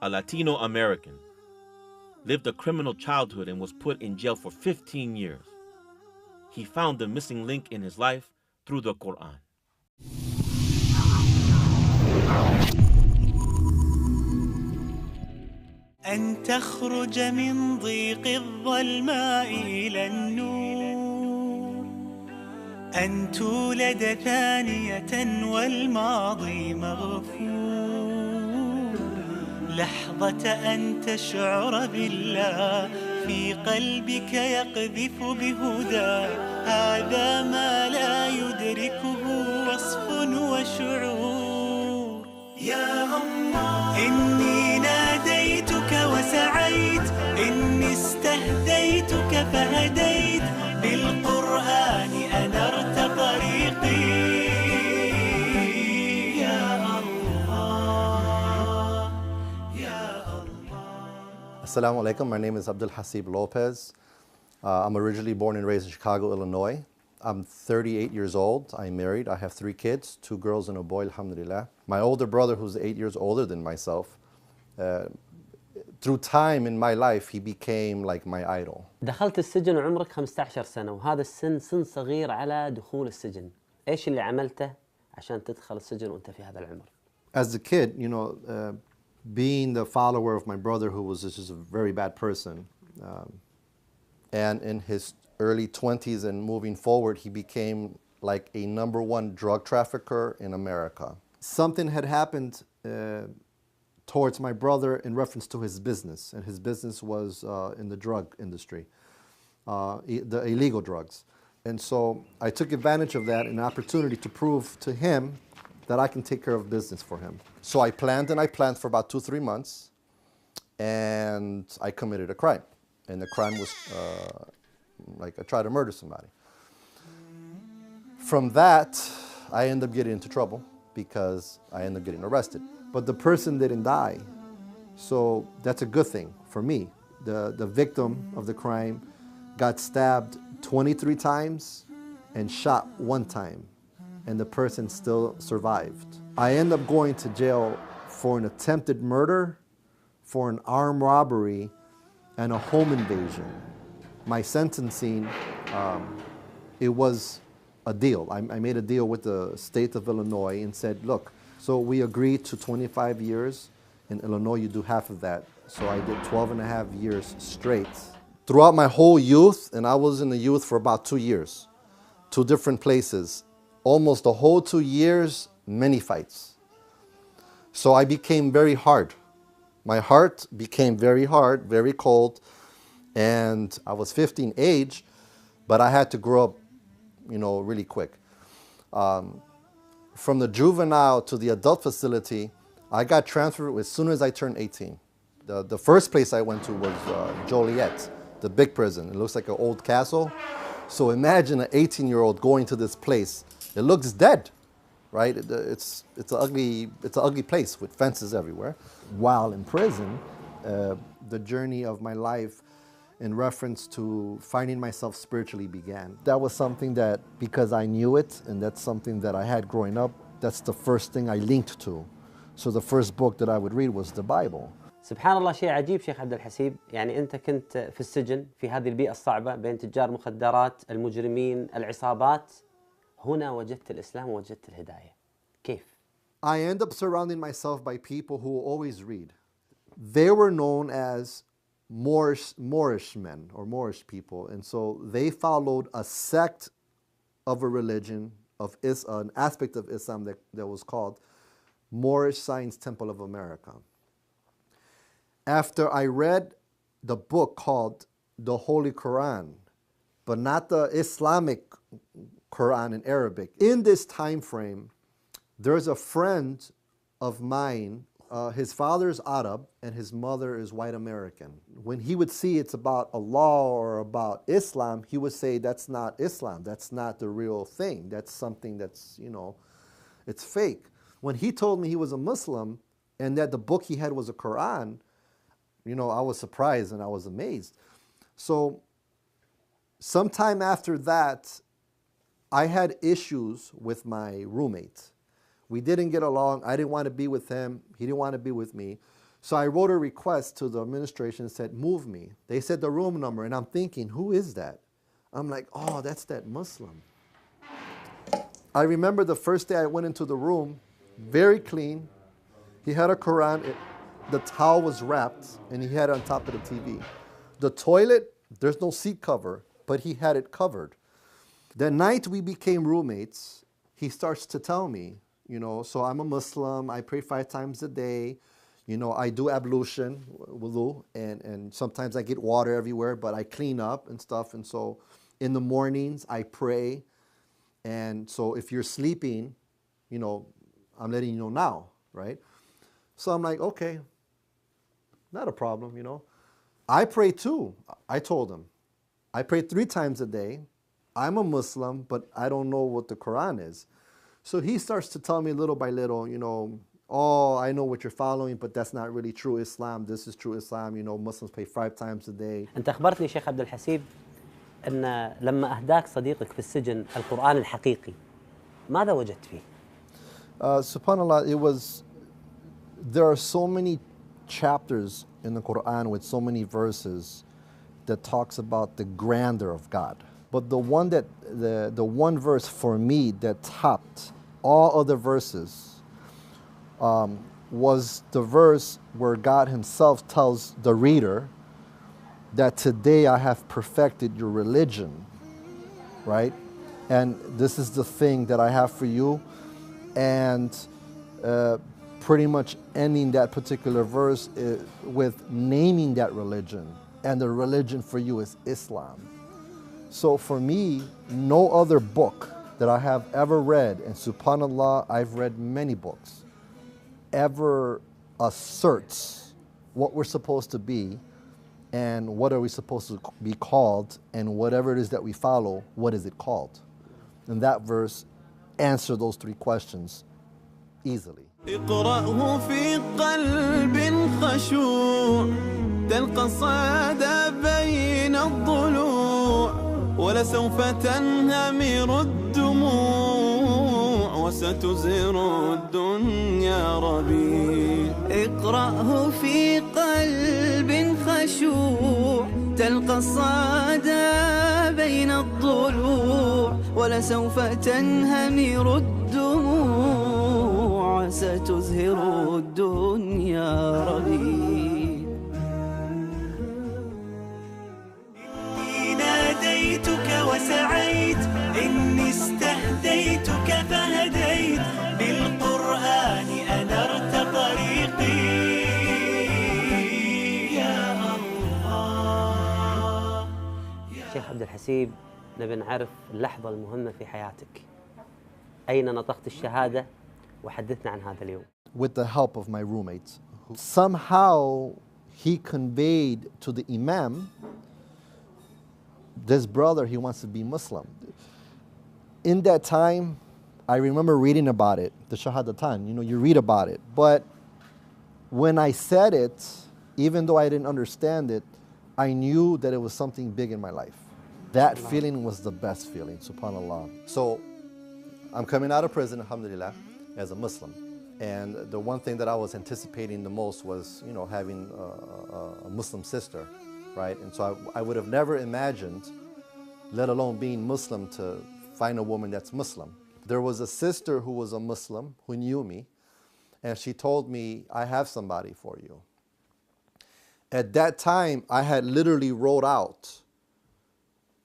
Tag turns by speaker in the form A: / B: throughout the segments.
A: a Latino American, lived a criminal childhood and was put in jail for 15 years. He found the missing link in his life through the Quran.
B: أن تخرج من ضيق الظلماء إلى النور، أن تولد ثانية والماضي مغفور، لحظة أن تشعر بالله في قلبك يقذف بهدى، هذا ما لا يدركه وصف وشعور. يا الله إني ناديتك وسعيت، إني استهديتك فهديت، بالقرآن أنرت طريقي. يا الله يا الله.
C: Assalamu alaikum. My name is Abdul Hasib Lopez. I'm originally born and raised in Chicago, Illinois. I'm 38 years old. I'm married. I have 3 kids, 2 girls and a boy, alhamdulillah. My older brother, who's 8 years older than myself, through time in my life, he became like my idol.
D: دخلت السجن وعمرك 15 سنة، وهذا السن سن صغير على دخول السجن. إيش اللي عملته عشان تدخل السجن وأنت في هذا العمر؟
C: As a kid, being the follower of my brother, who was just a very bad person, and in his early 20s and moving forward, he became like a #1 drug trafficker in America. Something had happened towards my brother in reference to his business, and his business was in the drug industry, the illegal drugs. And so I took advantage of that, an opportunity to prove to him that I can take care of business for him. So I planned for about 2-3 months, and I committed a crime. And the crime was like I tried to murder somebody. From that, I ended up getting into trouble because I ended up getting arrested. But the person didn't die, so that's a good thing for me. The victim of the crime got stabbed 23 times and shot 1 time, and the person still survived. I ended up going to jail for an attempted murder, for an armed robbery, and a home invasion. My sentencing, it was a deal. I made a deal with the state of Illinois and said, look, so we agreed to 25 years. In Illinois, you do half of that. So I did 12.5 years straight. Throughout my whole youth, and I was in the youth for about 2 years, 2 different places, almost the whole 2 years, many fights. So I became very hard. My heart became very hard, very cold, and I was 15 age, but I had to grow up, really quick. From the juvenile to the adult facility, I got transferred as soon as I turned 18. The first place I went to was Joliet, the big prison. It looks like an old castle. So imagine an 18-year-old going to this place. It looks dead, right? It's an ugly place with fences everywhere. While in prison, the journey of my life in reference to finding myself spiritually began. That was something that, because I knew it, and that's something that I had growing up, that's the first thing I linked to. So the first book that I would read was the Bible.
D: سبحان الله، شيء عجيب شيخ عبد الحسيب. يعني أنت كنت في السجن في هذه البيئة الصعبة بين تجار مخدرات، المجرمين، العصابات. هنا وجدت الإسلام ووجدت الهداية. كيف؟
C: I end up surrounding myself by people who always read. They were known as Moorish men or Moorish people, and so they followed a sect of a religion, of an aspect of Islam that was called Moorish Science Temple of America. After I read the book called the Holy Quran, but not the Islamic Quran in Arabic, in this time frame, there's a friend of mine. His father is Arab and his mother is white American. When he would see it's about Allah or about Islam, he would say, that's not Islam, that's not the real thing, that's something that's, it's fake. When he told me he was a Muslim and that the book he had was a Quran, I was surprised and I was amazed. So sometime after that, I had issues with my roommate. We didn't get along. I didn't want to be with him. He didn't want to be with me. So I wrote a request to the administration and said, move me. They said the room number, and I'm thinking, who is that? I'm like, oh, that's that Muslim. I remember the first day I went into the room, very clean. He had a Quran, the towel was wrapped, and he had it on top of the TV. The toilet, there's no seat cover, but he had it covered. The night we became roommates, he starts to tell me, so I'm a Muslim, I pray 5 times a day, I do ablution, wudu, and sometimes I get water everywhere, but I clean up and stuff, and so in the mornings I pray, and so if you're sleeping, I'm letting you know now, right? So I'm like, okay, not a problem, I pray too, I told him. I pray 3 times a day. I'm a Muslim, but I don't know what the Quran is. So he starts to tell me little by little, oh, I know what you're following, but that's not really true Islam. This is true Islam. Muslims pray 5 times a day.
D: أنت أخبرتني شيخ عبد الحسيب أن لما أهداك صديقك في السجن القرآن الحقيقي ماذا وجدت فيه؟
C: SubhanAllah, there are so many chapters in the Quran with so many verses that talks about the grandeur of God. But the one verse for me that topped all other verses was the verse where God himself tells the reader that today I have perfected your religion, right? And this is the thing that I have for you. And pretty much ending that particular verse with naming that religion. And the religion for you is Islam. So for me, no other book that I have ever read, and subhanAllah, I've read many books, ever asserts what we're supposed to be and what are we supposed to be called, and whatever it is that we follow, what is it called? And that verse answers those 3 questions easily.
B: اقرأه في قلب خشوع تلقى الصعد بين الضلوع ولسوف تنهمر الدموع وستزهر الدنيا ربيع
E: اقرأه في قلب خشوع تلقى الصعد بين الضلوع ولسوف تنهمر الدموع ستزهر الدنيا ربيع
B: إني ناديتك وسعيت إني استهديتك فهديت بالقرآن أنرت طريقي يا الله.
D: شيخ عبد الحسيب، نبي نعرف اللحظة المهمة في حياتك. أين نطقت الشهادة؟ وحدثنا عن هذا اليوم.
C: With the help of my roommate, somehow he conveyed to the Imam, this brother, he wants to be Muslim. In that time, I remember reading about it, the Shahadatan, you read about it. But when I said it, even though I didn't understand it, I knew that it was something big in my life. That feeling was the best feeling, subhanAllah. So I'm coming out of prison, alhamdulillah, as a Muslim. And the one thing that I was anticipating the most was, having a Muslim sister, right? And so I would have never imagined, let alone being Muslim, to find a woman that's Muslim. There was a sister who was a Muslim who knew me, and she told me, I have somebody for you. At that time, I had literally wrote out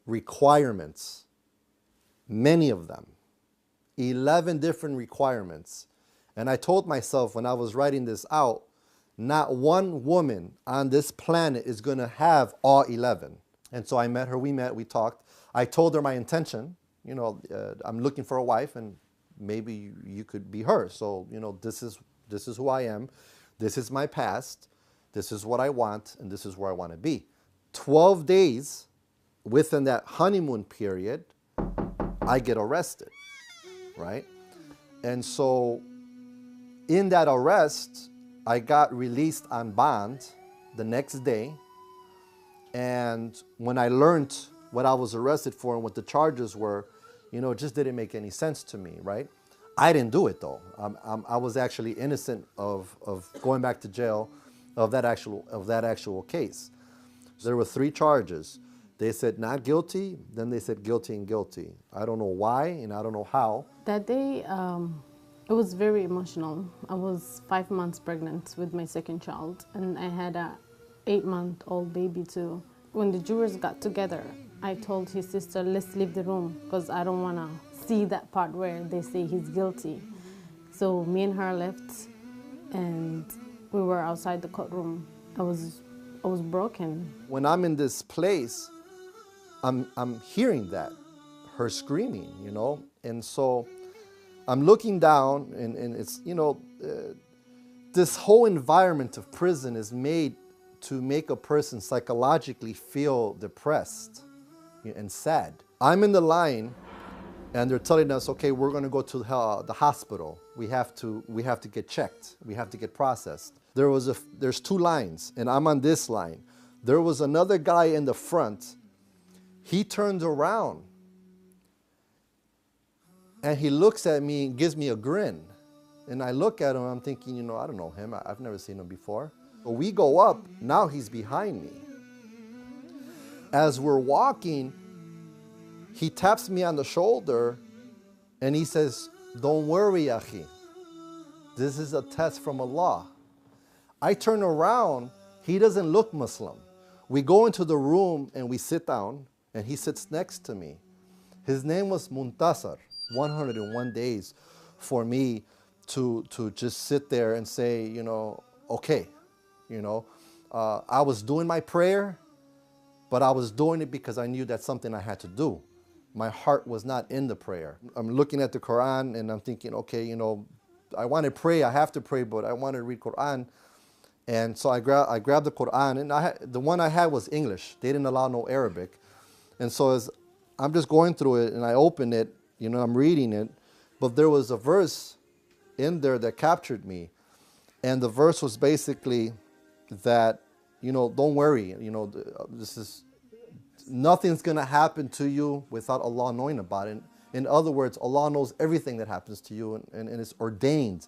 C: requirements, many of them, 11 different requirements. And I told myself when I was writing this out, not one woman on this planet is going to have all 11. And so I met her, we talked. I told her my intention, I'm looking for a wife and maybe you could be her. So, this is who I am. This is my past. This is what I want, and this is where I want to be. 12 days within that honeymoon period, I get arrested, right? And so in that arrest, I got released on bond the next day. And when I learned what I was arrested for and what the charges were, it just didn't make any sense to me, right? I didn't do it though. I was actually innocent of going back to jail of that actual case. There were 3 charges. They said not guilty, then they said guilty and guilty. I don't know why and I don't know how.
F: That day, it was very emotional. I was 5 months pregnant with my second child, and I had a 8-month-old baby too. When the jurors got together, I told his sister, let's leave the room because I don't want to see that part where they say he's guilty. So me and her left, and we were outside the courtroom. I was broken.
C: When I'm in this place, I'm hearing that, her screaming, you know, and so I'm looking down, and it's, you know, this whole environment of prison is made to make a person psychologically feel depressed and sad. I'm in the line, and they're telling us, okay, we're going to go to the hospital. We have to get checked. We have to get processed. There's 2 lines, and I'm on this line. There was another guy in the front. He turns around, and he looks at me and gives me a grin. And I look at him, I'm thinking, you know, I don't know him. I've never seen him before. But we go up, now he's behind me. As we're walking, he taps me on the shoulder, and he says, don't worry, Akhi. This is a test from Allah. I turn around, he doesn't look Muslim. We go into the room and we sit down, and he sits next to me. His name was Muntasar. 101 days for me to just sit there and say, you know, okay, you know. I was doing my prayer, but I was doing it because I knew that's something I had to do. My heart was not in the prayer. I'm looking at the Quran and I'm thinking, okay, you know, I want to pray, I have to pray, but I want to read Quran. And so I grabbed the Quran, and the one I had was English. They didn't allow no Arabic. And so as I'm just going through it, and I open it, you know, I'm reading it, but there was a verse in there that captured me. And the verse was basically that, you know, don't worry, you know, nothing's going to happen to you without Allah knowing about it. In other words, Allah knows everything that happens to you, and it's ordained.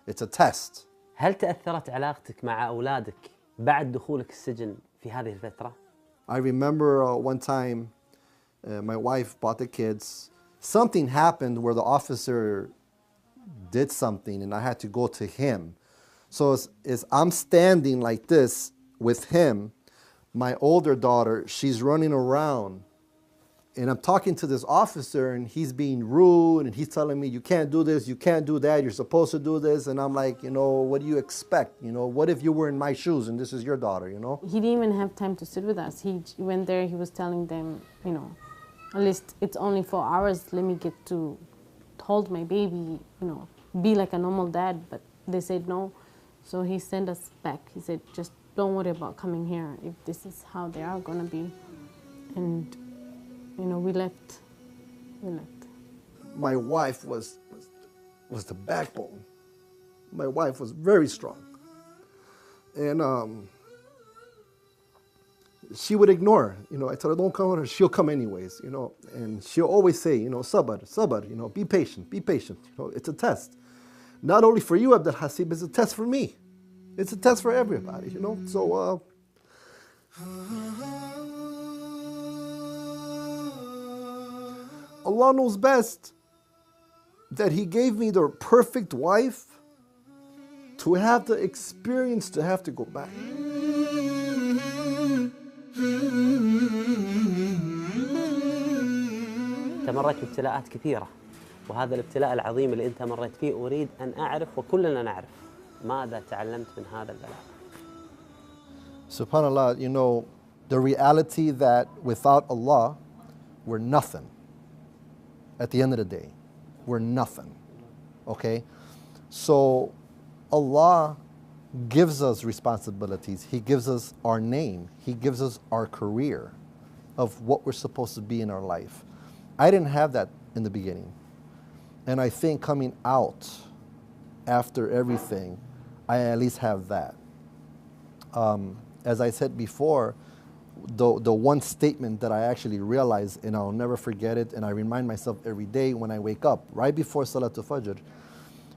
C: It's a test.
D: هل تأثرت علاقتك مع أولادك بعد دخولك السجن في هذه الفترة؟
C: I remember one time my wife brought the kids. Something happened where the officer did something and I had to go to him. So as I'm standing like this with him, my older daughter, she's running around, and I'm talking to this officer, and he's being rude, and he's telling me, you can't do this, you can't do that, you're supposed to do this. And I'm like, you know, what do you expect? You know, what if you were in my shoes and this is your daughter, you know?
F: He didn't even have time to sit with us. He went there, he was telling them, you know, at least it's only 4 hours, let me get to hold my baby, you know, be like a normal dad. But they said no. So he sent us back. He said, just don't worry about coming here if this is how they are going to be. And, you know, we left.
C: My wife was the backbone. My wife was very strong. And she would ignore, you know, I told her, don't come with her, she'll come anyways, you know. And she'll always say, you know, sabr, you know, be patient, you know, it's a test. Not only for you, Abdul Hasib, it's a test for me. It's a test for everybody, you know. So, Allah knows best that He gave me the perfect wife to have the experience to have to go back.
D: أنت مريت بابتلاءات كثيرة، وهذا الابتلاء العظيم اللي أنت مريت فيه أريد أن أعرف وكلنا نعرف ماذا تعلمت من هذا البلاء.
C: SubhanAllah, you know, the reality that without Allah, we're nothing. At the end of the day, we're nothing. Okay? So Allah gives us responsibilities. He gives us our name. He gives us our career of what we're supposed to be in our life. I didn't have that in the beginning. And I think coming out after everything, I at least have that. As I said before, the one statement that I actually realized, and I'll never forget it, and I remind myself every day when I wake up, right before Salatul Fajr,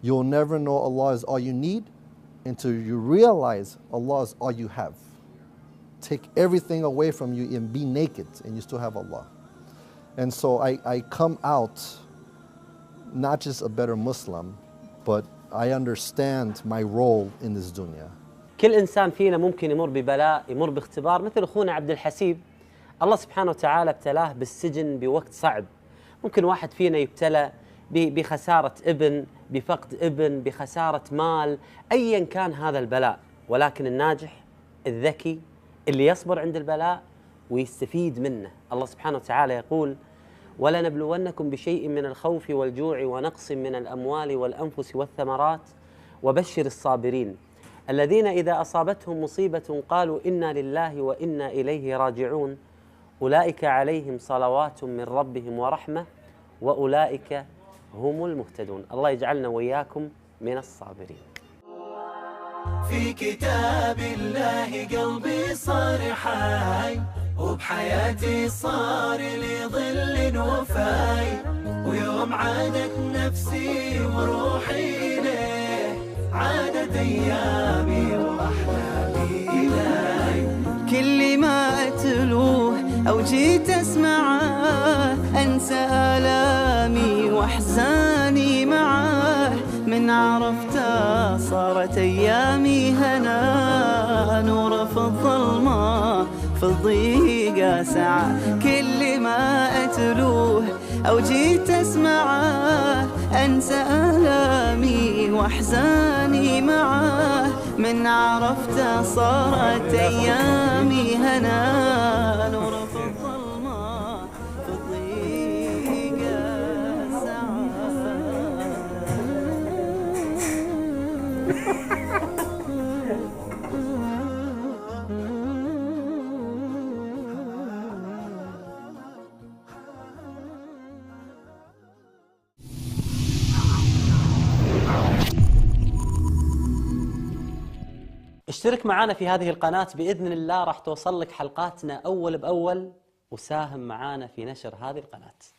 C: you'll never know Allah is all you need until you realize Allah is all you have. Take everything away from you and be naked and you still have Allah. And so I come out not just a better Muslim, but I understand my role in this dunya.
D: كل إنسان فينا ممكن يمر ببلاء، يمر باختبار، مثل أخونا عبد الحسيب الله سبحانه وتعالى ابتلاه بالسجن بوقت صعب. ممكن واحد فينا يبتلى بخسارة ابن، بفقد ابن، بخسارة مال، أيا كان هذا البلاء، ولكن الناجح الذكي اللي يصبر عند البلاء ويستفيد منه. الله سبحانه وتعالى يقول: ولنبلونكم بشيء من الخوف والجوع ونقص من الأموال والأنفس والثمرات وبشر الصابرين الذين إذا أصابتهم مصيبة قالوا إنا لله وإنا إليه راجعون أولئك عليهم صلوات من ربهم ورحمة وأولئك هم المهتدون. الله يجعلنا وإياكم من الصابرين.
B: في كتاب الله قلبي صار حي، وبحياتي صار لي ظل وفاي، ويوم عادت نفسي وروحي إليه عادت أيامي وأحلامي إليه.
E: كل ما أتلوه أو جيت أسمعه أنسى آلامي وأحزاني معاه، من عرفته صارت أيامي هنا، نور في الظلمة في الضيقة ساعة. كل ما أتلوه أو جيت أسمعه أنسى آلامي وأحزاني معاه، من عرفته صارت أيامي هنا، نور في الظلمة في الضيقة ساعة.
D: اشترك معنا في هذه القناة بإذن الله، راح توصل لك حلقاتنا أول بأول، وساهم معنا في نشر هذه القناة.